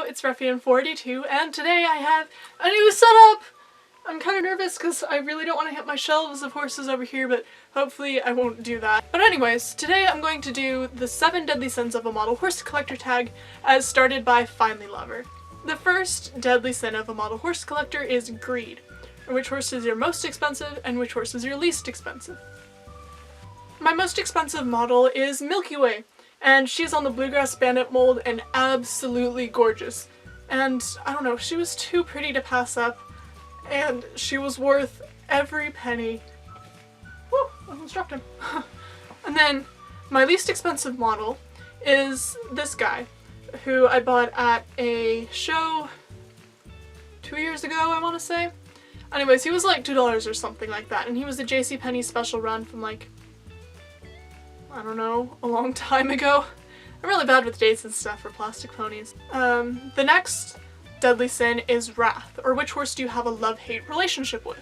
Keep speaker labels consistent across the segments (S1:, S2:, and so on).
S1: it's Ruffian482, and today I have a new setup! I'm kind of nervous because I really don't want to hit my shelves of horses over here, but hopefully I won't do that. But anyways, today I'm going to do the 7 deadly sins of a model horse collector tag as started by Finally Lover. The first deadly sin of a model horse collector is greed, or which horse is your most expensive and which horse is your least expensive. My most expensive model is Milky Way, and she's on the Bluegrass Bandit mold and absolutely gorgeous. And I don't know, she was too pretty to pass up, and she was worth every penny. Woo, I almost dropped him. And then my least expensive model is this guy, who I bought at a show 2 years ago, I want to say. Anyways, he was like $2 or something like that, and he was a JCPenney special run from like, I don't know, a long time ago. I'm really bad with dates and stuff for plastic ponies. The next deadly sin is wrath, or which horse do you have a love-hate relationship with?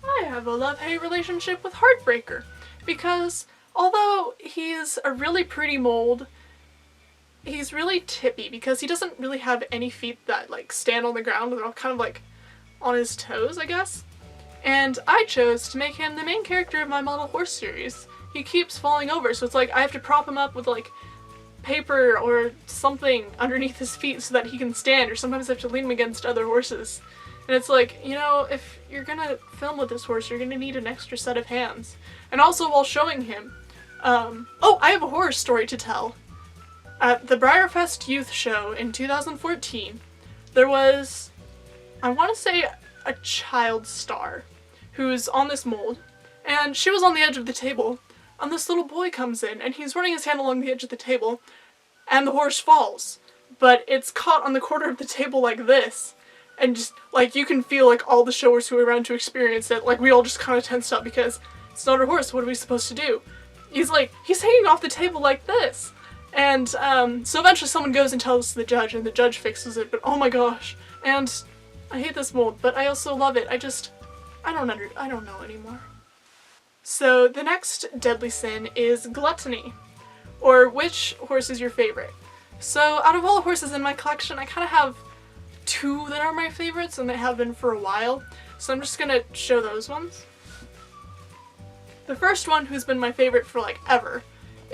S1: I have a love-hate relationship with Heartbreaker, because although he's a really pretty mold, he's really tippy because he doesn't really have any feet that like stand on the ground. They're all kind of like on his toes, I guess. And I chose to make him the main character of my model horse series. He keeps falling over, so it's like I have to prop him up with like paper or something underneath his feet so that he can stand, or sometimes I have to lean him against other horses. And it's like, you know, if you're gonna film with this horse, you're gonna need an extra set of hands. And also while showing him, oh, I have a horror story to tell. At the Briarfest Youth Show in 2014, there was, I want to say, a child star who's on this mold, and she was on the edge of the table, and this little boy comes in, and he's running his hand along the edge of the table, and the horse falls, but it's caught on the corner of the table like this, and just, like, you can feel, like, all the showers who were around to experience it, like, we all just kind of tensed up because it's not our horse, what are we supposed to do? He's hanging off the table like this, and, so eventually someone goes and tells the judge, and the judge fixes it, but oh my gosh, and I hate this mold, but I also love it. I don't know anymore. So the next deadly sin is gluttony, or which horse is your favorite? So out of all the horses in my collection, I kind of have 2 that are my favorites, and they have been for a while, so I'm just gonna show those ones. The first one, who's been my favorite for like ever,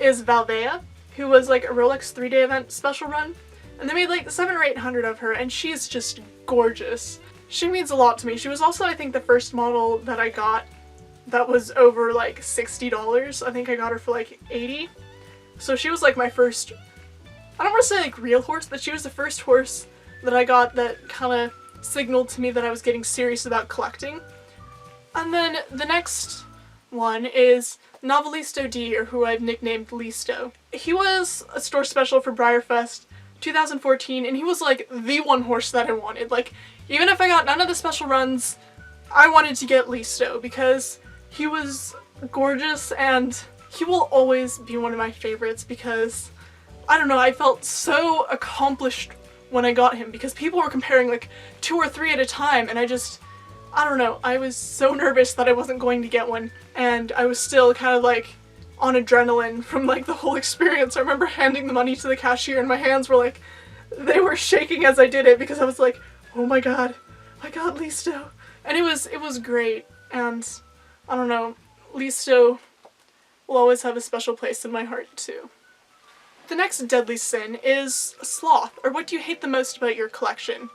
S1: is Valvea, who was like a Rolex 3-day event special run, and they made like 700 or 800 of her, and she's just gorgeous. She means a lot to me. She was also, I think, the first model that I got that was over like $60. I think I got her for like $80. So she was like my first, I don't want to say like real horse, but she was the first horse that I got that kind of signaled to me that I was getting serious about collecting. And then the next one is Novelisto D, or who I've nicknamed Listo. He was a store special for Briarfest 2014, and he was like the one horse that I wanted. Like, even if I got none of the special runs, I wanted to get Listo because he was gorgeous, and he will always be one of my favorites because, I don't know, I felt so accomplished when I got him because people were comparing like 2 or 3 at a time, and I don't know, I was so nervous that I wasn't going to get one, and I was still kind of like on adrenaline from like the whole experience. I remember handing the money to the cashier and my hands were like, they were shaking as I did it because I was like, oh my god, I got Listo. And it was great, and I don't know, Listo will always have a special place in my heart too. The next deadly sin is sloth, or what do you hate the most about your collection?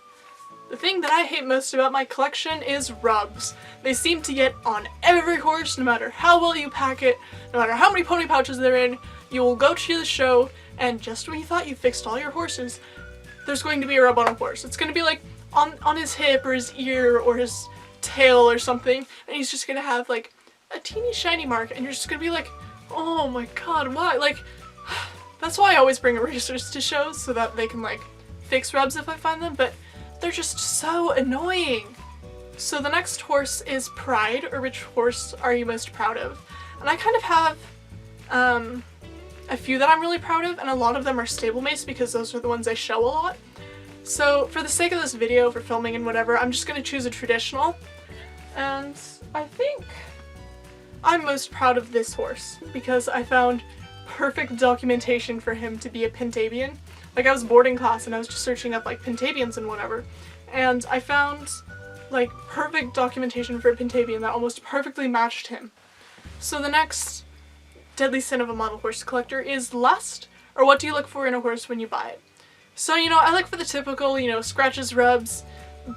S1: The thing that I hate most about my collection is rubs. They seem to get on every horse, no matter how well you pack it, no matter how many pony pouches they're in. You will go to the show, and just when you thought you fixed all your horses, there's going to be a rub on a horse. It's going to be like on his hip or his ear or his tail or something, and he's just going to have like a teeny shiny mark, and you're just going to be like, oh my god, why? Like, that's why I always bring erasers to shows, so that they can like fix rubs if I find them, but they're just so annoying. So the next horse is Pride, or which horse are you most proud of? And I kind of have a few that I'm really proud of, and a lot of them are stablemates because those are the ones I show a lot. So for the sake of this video, for filming and whatever, I'm just going to choose a traditional, and I think I'm most proud of this horse because I found perfect documentation for him to be a Pentavian. Like, I was boarding class and I was just searching up like Pentavians and whatever, and I found like perfect documentation for a Pentavian that almost perfectly matched him. So the next deadly sin of a model horse collector is lust, or what do you look for in a horse when you buy it? So, you know, I look for the typical, you know, scratches, rubs,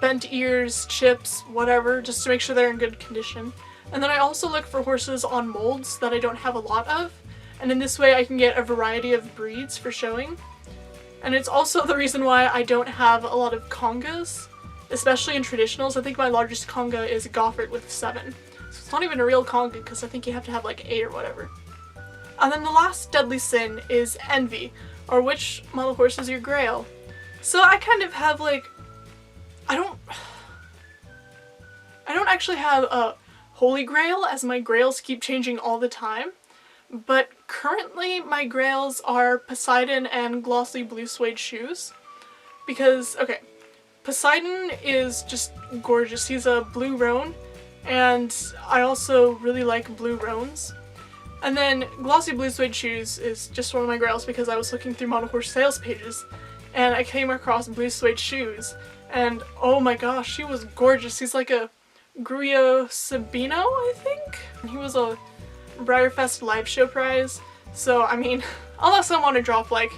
S1: bent ears, chips, whatever, just to make sure they're in good condition. And then I also look for horses on molds that I don't have a lot of, and in this way I can get a variety of breeds for showing. And it's also the reason why I don't have a lot of congas, especially in traditionals. I think my largest conga is Goffert with 7. So it's not even a real conga because I think you have to have like 8 or whatever. And then the last deadly sin is envy, or which model horse is your grail. So I kind of have like, I don't actually have a holy grail, as my grails keep changing all the time, but currently my grails are Poseidon and glossy blue suede shoes. Because, okay, Poseidon is just gorgeous. He's a blue roan, and I also really like blue roans. And then glossy blue suede shoes is just one of my grails because I was looking through model horse sales pages and I came across blue suede shoes, and oh my gosh, she was gorgeous. He's like a Gruyere Sabino, I think? He was a Briarfest live show prize, so I mean, unless I want to drop like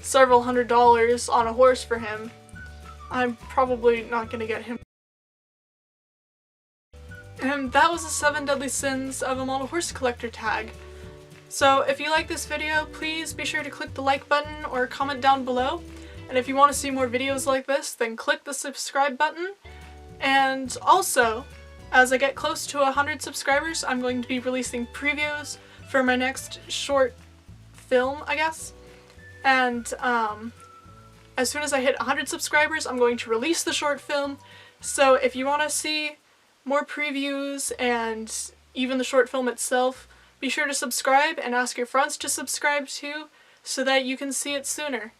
S1: several $100s on a horse for him, I'm probably not gonna get him. And that was the 7 deadly sins of a model horse collector tag. So if you like this video, please be sure to click the like button or comment down below. And if you want to see more videos like this, then click the subscribe button. And also, as I get close to 100 subscribers, I'm going to be releasing previews for my next short film, I guess. And as soon as I hit 100 subscribers, I'm going to release the short film. So if you want to see more previews and even the short film itself, be sure to subscribe and ask your friends to subscribe too, so that you can see it sooner.